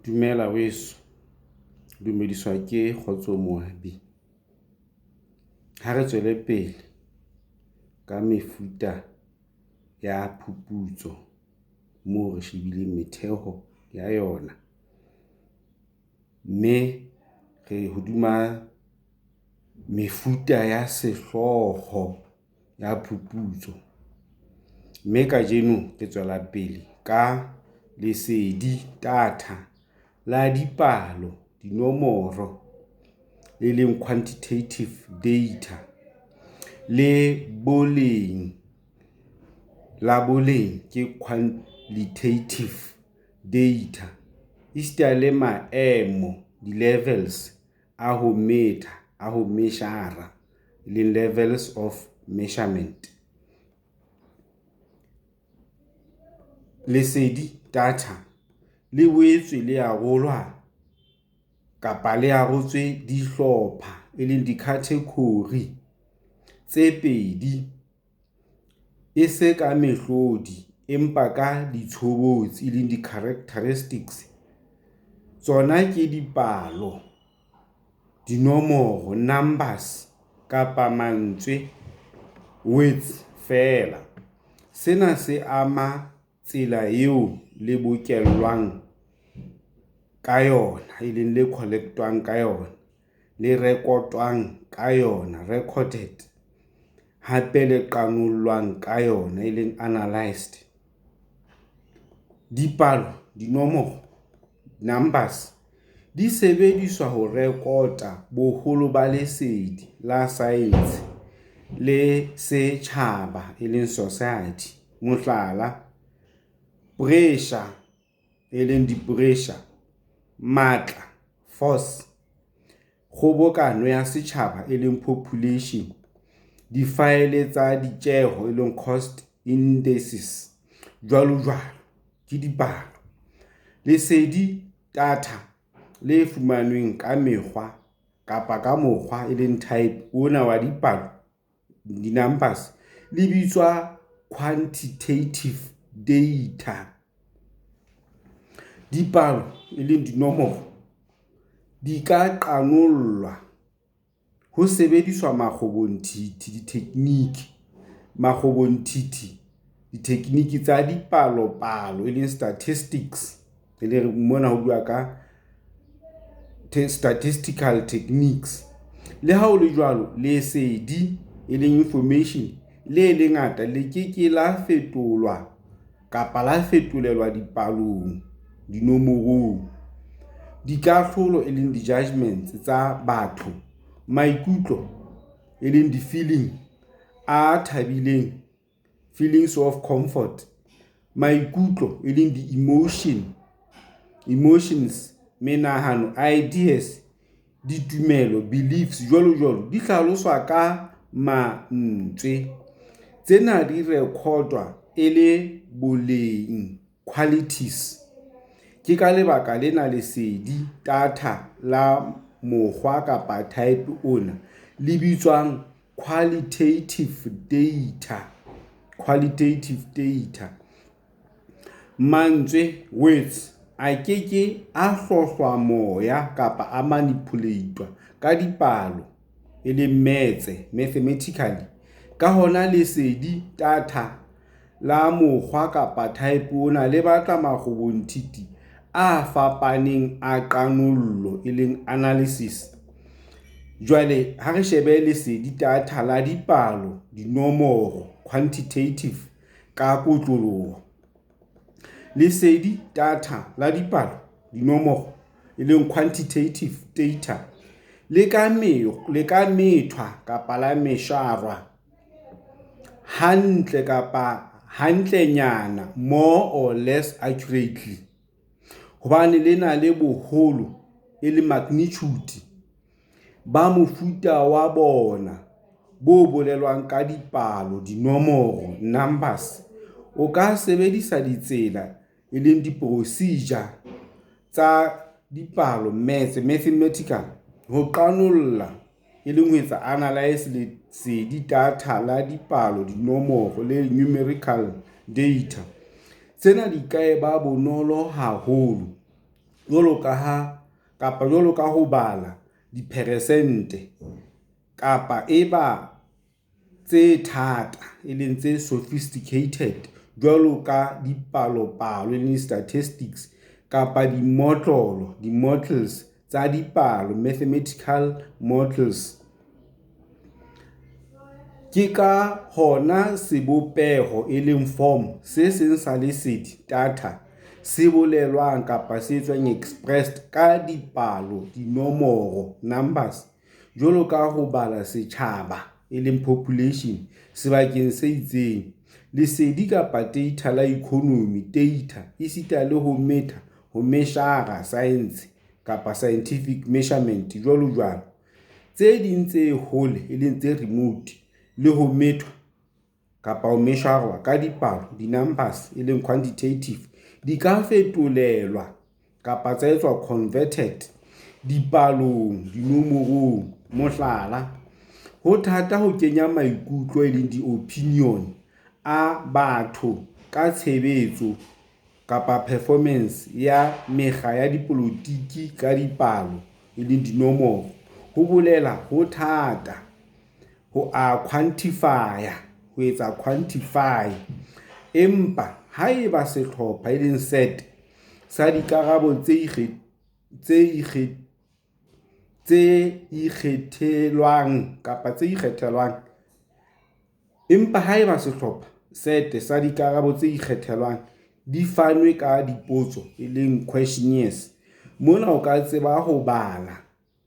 Dumela weso, dumediswa ke Khotso Moabi. Ha re tswele pele ka mefuta ya phuputso moo re shebile metheho ya yona. Mme re hoduma mefuta ya sehlooho ya phuputso. Mme kajeno ke tswela pele ka lesedi TATHA la dipalo, dinomoro, le leng quantitative data, le boleng la boleng ke qualitative data, isita le maemo, di-levels a ho metha, a ho measure, le levels of measurement. Lesedi TATHA le boetse le arolwa kapa le arotswe dihlopha e leng lik'hathekori tse pedi, e se ka mehlodi empa ka litšobotsi e leng di-characteristics. Tsona ke dipalo, dinomoro, numbers kapa Mantsoe, words feela. Sena se ama tsela eo le bokelloang ka yona, e leng le collectwang ka yona, le rekotoang ka yona, recorded, hape le qanolloang ka yona, e leng analyzed. Dipalo, dinomoro, numbers, di sebediswa ho rekota boholo ba lesedi la science le setjhaba, e leng society. Mohlala, pressure, e leng di-pressure, matla, force, kgobokano ya setjhaba, e leng population, di-file tsa ditjeho, e leng cost indices, joalo-joalo, ke dipalo. Lesedi TATHA le fumanweng ka mekgwa kapa ka mokgwa, e leng type ona wa dipalo, di-numbers, le bitswa quantitative data. Dipalo, e leng dinomoro, di ka qanollwa ho sebediswa makgobonthithi, ditekniki tsa lipalo-palo, e leng statistics, e leng mona ho bua ka statistical techniques. Le ha o le jwalo, lesedi, e leng information, le lengata le ke la fetolwa kapa la fetolelwa dipalong, dinomorong. Dikahlolo, e leng di-judgments tsa batho, maikutlo, e leng di-feeling a thabileng, feelings of comfort, maikutlo, e leng emotions, menahano, ideas, ditumelo, beliefs, joalo-joalo, di hlaloswa ka Mantsoe. Tsena di rekodwa e le boleng, qualities. Ke ka lebaka lena lesedi TATHA la mokgwa kapa type ona le bitswang qualitative data. Mantsoe, words, a keke a hlohlwa moya kapa a manipulatwa ka dipalo, e leng mathematically. Ka hona lesedi TATHA la mokgwa kapa type ona le batla makgobonthithi a fapaneng a qanollo, e leng analysis. Jwale ha re shebe lesedi TATHA la dipalo, dinomoro, quantitative, ka kotloloho. Lesedi TATHA la dipalo, dinomoro, e leng quantitative data, le ka methwa kapa la mesharwa hantle kapa hantlenyana, more or less accurately, hobane lena le boholo, e le magnitude, ba mofuta wa bona bo bolelwang ka dipalo, dinomoro, numbers. O ka sebedisa ditsela, e leng di-procedure tsa dipalo, mathematical, ho qanolla, e leng ho etsa analyze lesedi TATHA la dipalo, dinomoro, le numerical data. Tsena di ka eba bonolo haholo jwalo ka ho bala diperesente kapa eba tse thata e leng tse sophisticated jwalo ka dipalo-palo le statistics kapa di-models tsa dipalo, mathematical models. Ke ka hona sebopeho e leng form se seng sa lesedi data se bolelwang kapa se etswang expressed ka dipalo, dinomoro, numbers, jwalo ka ho bala setjhaba e leng population sebakeng se itseng. Lesedi kapa data la economy, data esita le ho measure science kapa scientific measurement joalo-joalo. Tse ding tse hole e leng tse remote le ho methwa kapa ho measure ka dipalo, di-numbers e leng quantitative, di ka fetolelwa kapa tsa etswa converted dipalong, dinomorong. Mohlala, ho thata ho kenya maikutlo e leng di-opinion a batho ka tshebetso kapa performance ya mekga ya dipolotiki ka dipalo e leng dinomoro. Ho bolela ho thata ho ho etsa quantify. Empa haeba sehlopha e leng set sa dikarabo empa haeba sehlopha set sa dikarabo tse ikgethelwang di fanwe ka dipotso e leng questionnaires, mona o ka tseba ho bala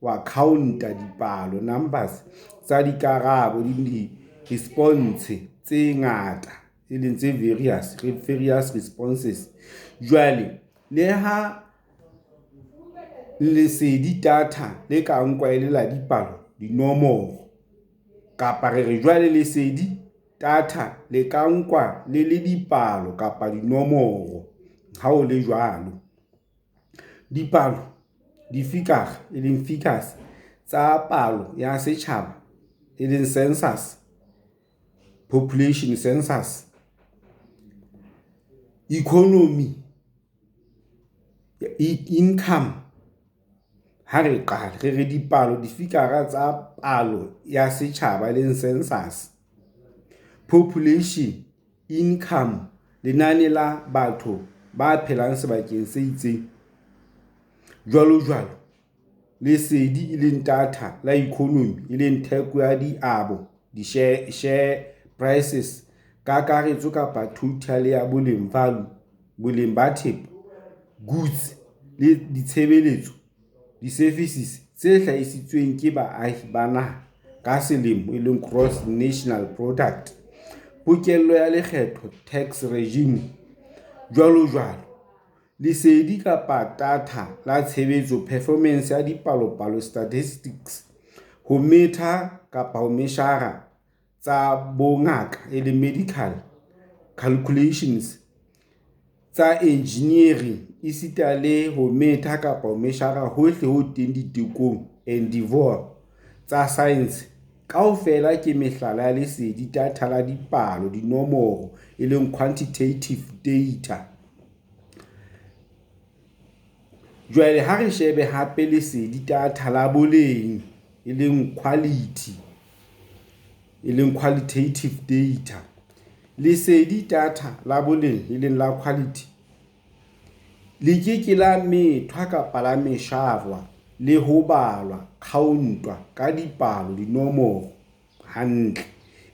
wa counter dipalo, numbers tsa dikarabo le di-response tse ngata e leng tse various responses. Jwale le ha lesedi data le ka nkwa e le la dipalo, dinomoro, kapa re jwale lesedi data le ka nkwa le dipalo kapa dinomoro. Ha o le jwalo, dipalo, di-figure e leng figures tsa palo ya setjhaba e leng census, population census, economy, income. Ha re qala re dipalo, di-figure tsa palo ya setjhaba e leng census, population, income, lenane la batho ba phelang sebakeng se itseng, joalo-joalo. Lesedi e leng data la economy e leng theko ya diabo, di-share prices, kakaretso kapa total ya boleng, value, boleng ba thepa, goods le ditshebeletso, di-services tse hlahisitsweng ke baahi ba naha ka selemo e leng gross national product, pokello ya lekgetho, tax regime, joalo-joalo. Lesedi kapa data la tshebetso, performance ya dipalo-palo, statistics, ho metha kapa ho measure tsa bongaka e leng medical calculations, tsa engineering esita le ho metha kapa ho measure hohle ho teng ditekong endeavour tsa science. Kaofela ke mehlala ya lesedi data la dipalo, dinomoro e leng quantitative data. Jwale ha re shebe hape lesedi data la boleng e leng quality, e leng qualitative data. Lesedi data la boleng e leng la quality le ke la methwa kapa la mesharwa le ho balwa, countwa ka dipalo, dinomoro hantle,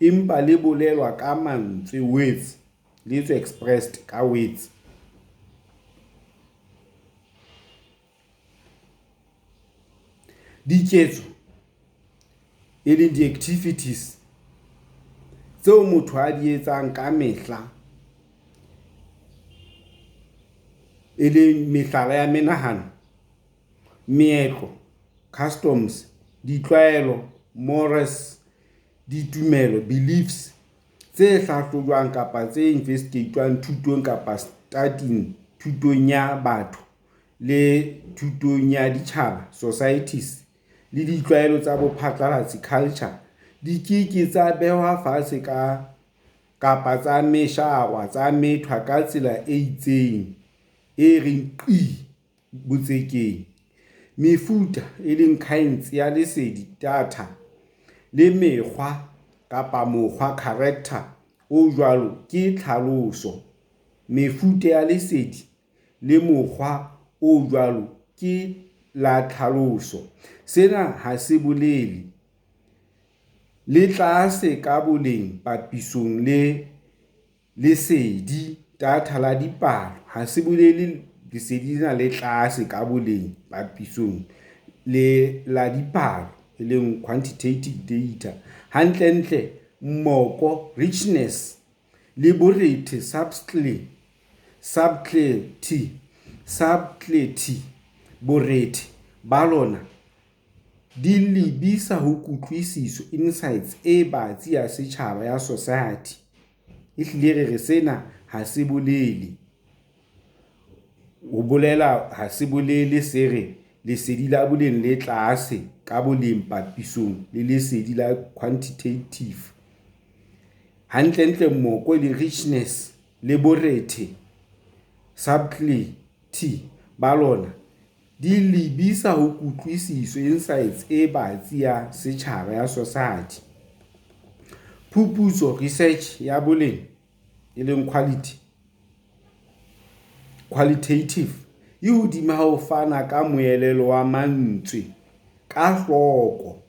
empa le bolelwa ka mantswe, words, le etswa expressed ka words. Diketso e leng di-activities tseo motho a di etsang ka mehla e leng mehlala ya menahano, meetlo, customs, ditlwaelo, morals, ditumelo, beliefs, tse hlahlojwang kapa tse investigatwang thutong kapa studying, thutong ya batho le thutong ya ditjhaba, societies, le ditlwaelo tsa bophatlalatsi, culture, di ke tsa behwa fatshe kapa tsa mesharwa, tsa methwa ka tsela e itseng e reng qi botsekeng. Mefuta e leng kinds ya lesedi, TATHA, le mekgwa kapa mokgwa, character, o jwalo ke tlhaloso. Mefuta ya lesedi le mokgwa o jwalo ke la tlhaloso. Sena ha se bolele le tlase ka boleng papisong le lesedi, TATHA, la dipalo. Ha se bolele lesedi lena le tlase ka boleng papisong le la dipalo, e leng quantitative data. Hantlentle mmoko, richness, le borethe, subtlety, borethe ba lona di lebisa ho kutlwisiso, insights, e batsi ya setjhaba, ya society. Ehlile re sena ha se bolele, ho bolela ha se bolele se re lesedi la boleng le tlase ka boleng papisong le lesedi la quantitative. Hantlentle mmoko le richness le borethe, subtlety, ba lona di lebisa ho kutlwisiso, insights, e batsi ya setjhaba, ya society. Phuputso, research, ya boleng, e leng qualitative, e hodima ho fana ka moelelo wa mantswe ka hloko,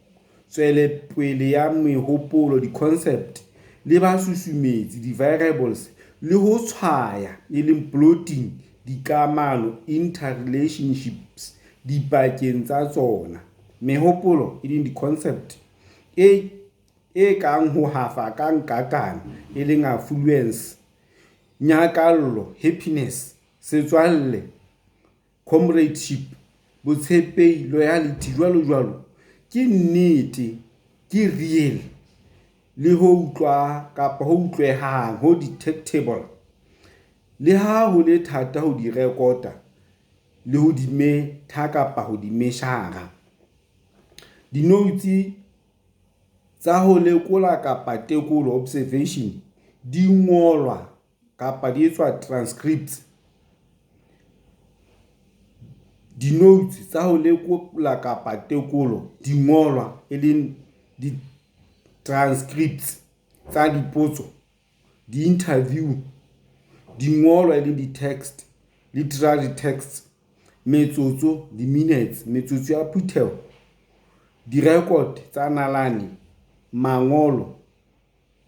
tswelepele ya mehopolo, di-concept, le basusumetsi, di-variables, le ho tshwaya, e leng plotting, dikamano, interrelationships, dipakeng tsa tsona. Mehopolo, e leng di-concept, e kang ho hafa ka nkakana, e leng affluence, nyakallo, happiness, setswalle, comradeship, botshepehi, loyalty, joalo-joalo, ke nnete, ke real, le ho utlwa kapa ho utlwehang, ho detectable, le ha ho le thata ho di rekota le ho di metha kapa ho di meshara. Dinotsi tsa ho lekola kapa tekolo, observation, di ngolwa kapa di etswa transcripts. Di-notes tsa ho lekola kapa tekolo di ngolwa, e leng di-transcripts tsa dipotso, di-interview, di ngolwa, e leng di-text, literary texts, metsotso, di-minutes, metsotso ya phutheho, di-record tsa nalane, mangolo,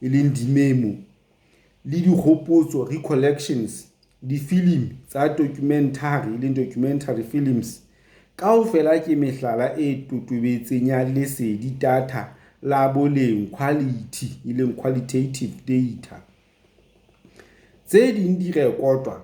e leng di-memo, le dikgopotso, recollections, di-film tsa documentary, e leng documentary films. Kaofela ke mehlala e totobetseng ya lesedi, data, la boleng, quality, e leng qualitative data. Tse ding di rekotwa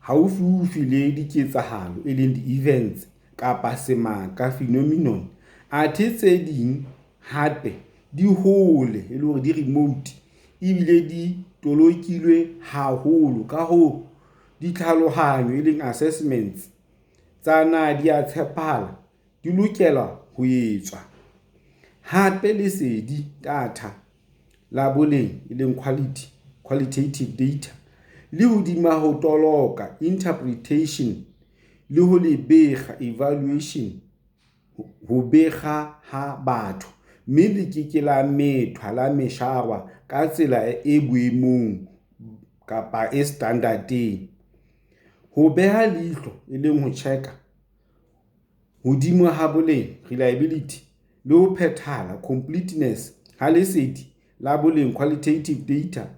haufiufi le diketsahalo, e leng di-events kapa semaka, phenomenon. Athe tse ding hape di hole, e le hore di remote, ebile di tolokilwe haholo, ka ho ditlhalohanyo, e leng assessments, tsa na di a tshepahala, di lokela ho etswa. Hape lesedi, data, la boleng, e leng qualitative data, le hodima ho toloka, interpretation, le ho lebega, evaluation, ho bega ha batho, mme le ke la methwa, la mesharwa ka tsela e boemong kapa e standardeng. Ho beha leihlo, e leng ho check-a, hodimo ha boleng, reliability, le ho phethala, completeness, ha lesedi la boleng, qualitative data,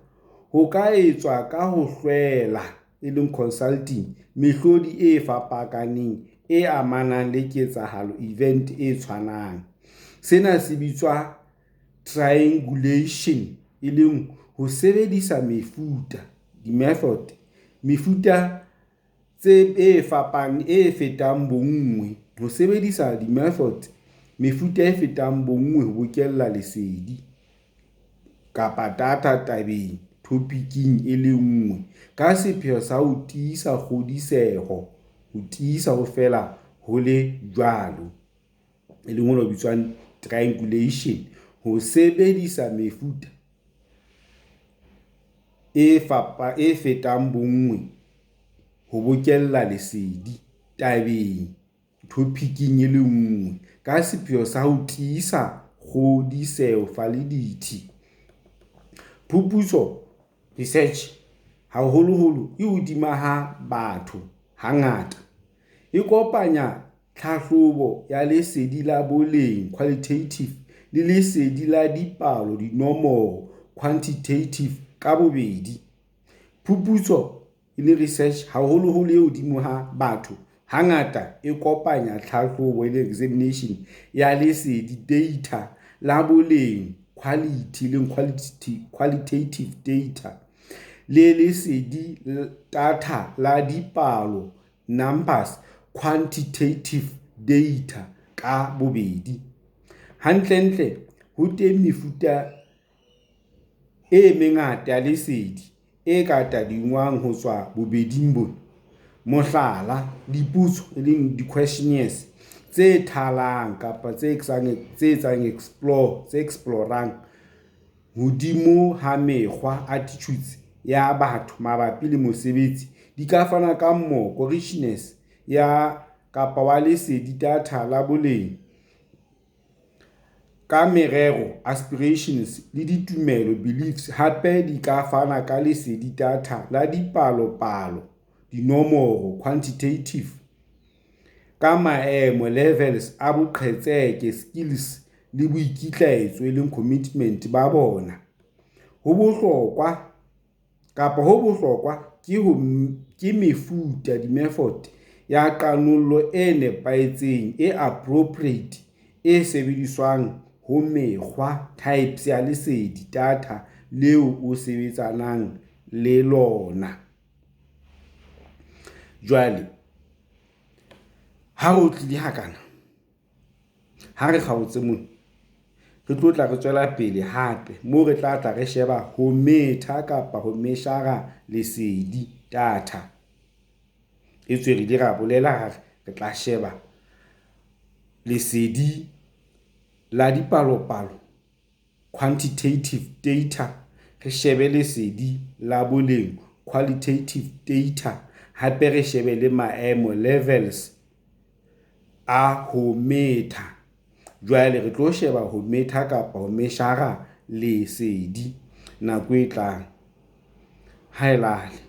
ho ka etswa ka ho hlwela, e leng consulting, mehlodi e fapakaneng e amanang le ketsahalo, event e tshwanang. Sena se bitswa triangulation, e leng ho sebedisa mefuta, di-method, mefuta e fapaneng e fetang bonngwe, ho sebedisa di-method, mefuta e fetang bonngwe ho bokella lesedi kapa data tabeng, topicing e le nngwe, ka sepheo sa ho tiisa kgodiseho, ho tiisa ho fela ho le jwalo, e leng ho bitswang triangulation, ho sebedisa mefuta e fetang bonngwe ho bokella lesedi. tabeng topiking e le nngwe ka sepheo sa ho tiisa kgodiseho validity. Phuputso research haholoholo e hodima ha batho hangata e kopanya tlhahlobo ya lesedi la boleng qualitative le lesedi la dipalo dinomoro quantitative ka bobedi. Phuputso e le research haholoholo e hodimo ha batho hangata e kopanya tlhahlobo le examination ya lesedi data la boleng quality le qualitative data le lesedi data la dipalo numbers quantitative data ka bobedi. Hantlentle ho teng mefuta e mengata ya lesedi e ka tadingwang ho tswa bobeding bona. Mohlala, dipotso e leng di-questionnaires tse thalang kapa tse explorang hodimo ha mekgwa attitudes ya batho mabapi le mosebetsi di ka fana ka mmoko richness ya kapa wa lesedi data la boleng ka merero aspirations le ditumelo beliefs. Hape di ka fana ka lesedi data la lipalo-palo dinomoro quantitative ka maemo levels a boqhetseke skills le boikitlaetso e leng commitment ba bona. Ho bohlokwa ke mefuta di-method ya qanollo e nepahetseng e appropriate e sebediswang ho mekgwa types ya lesedi data leo o sebetsanang le lona. Jwale ha ho tlile hakana ha re kgaotse mona re tla re tswela pele hape moo re tla re sheba ho metha kapa ho meshara lesedi data e tswere di ra bolela re tla sheba lesedi la dipalo-palo quantitative data, re shebe lesedi la boleng qualitative data, hape re shebe le maemo levels a ho metha. Jwale re tlo sheba ho metha kapa ho meshara lesedi nako e tlang. Ha elale.